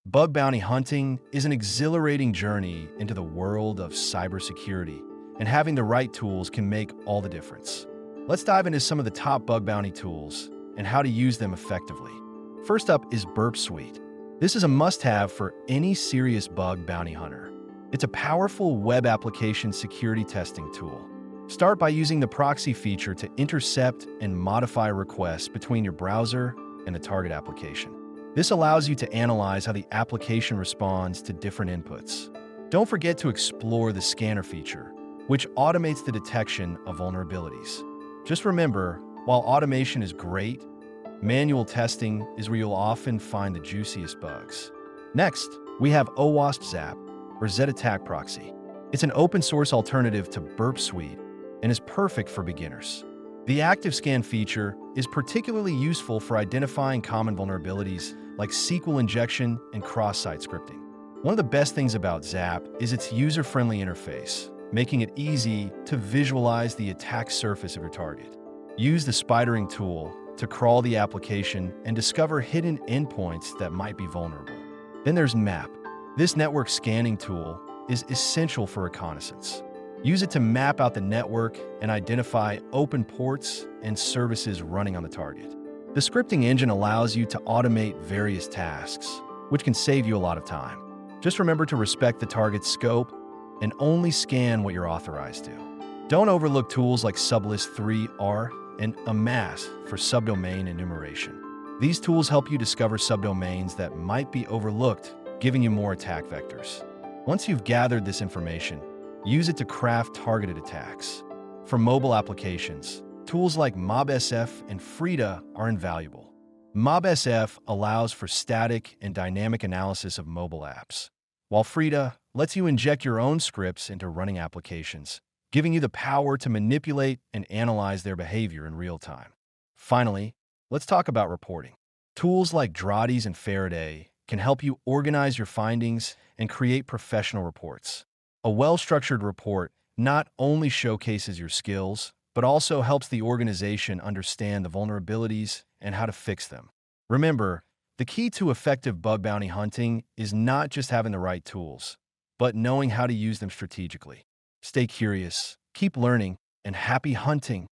Bug bounty hunting is an exhilarating journey into the world of cybersecurity, and having the right tools can make all the difference. Let's dive into some of the top bug bounty tools and how to use them effectively. First up is Burp Suite. This is a must-have for any serious bug bounty hunter. It's a powerful web application security testing tool. Start by using the proxy feature to intercept and modify requests between your browser and the target application. This allows you to analyze how the application responds to different inputs. Don't forget to explore the scanner feature, which automates the detection of vulnerabilities. Just remember, while automation is great, manual testing is where you'll often find the juiciest bugs. Next, we have OWASP Zap, or Z-Attack Proxy. It's an open-source alternative to Burp Suite and is perfect for beginners. The Active Scan feature is particularly useful for identifying common vulnerabilities like SQL injection and cross-site scripting. One of the best things about Zap is its user-friendly interface, making it easy to visualize the attack surface of your target. Use the spidering tool to crawl the application and discover hidden endpoints that might be vulnerable. Then there's MAP. This network scanning tool is essential for reconnaissance. Use it to map out the network and identify open ports and services running on the target. The scripting engine allows you to automate various tasks, which can save you a lot of time. Just remember to respect the target's scope and only scan what you're authorized to. Don't overlook tools like Sublist 3R and Amass for subdomain enumeration. These tools help you discover subdomains that might be overlooked, giving you more attack vectors. Once you've gathered this information, use it to craft targeted attacks. For mobile applications, tools like MobSF and Frida are invaluable. MobSF allows for static and dynamic analysis of mobile apps, while Frida lets you inject your own scripts into running applications, giving you the power to manipulate and analyze their behavior in real time. Finally, let's talk about reporting. Tools like Drotys and Faraday can help you organize your findings and create professional reports. A well-structured report not only showcases your skills, but also helps the organization understand the vulnerabilities and how to fix them. Remember, the key to effective bug bounty hunting is not just having the right tools, but knowing how to use them strategically. Stay curious, keep learning, and happy hunting!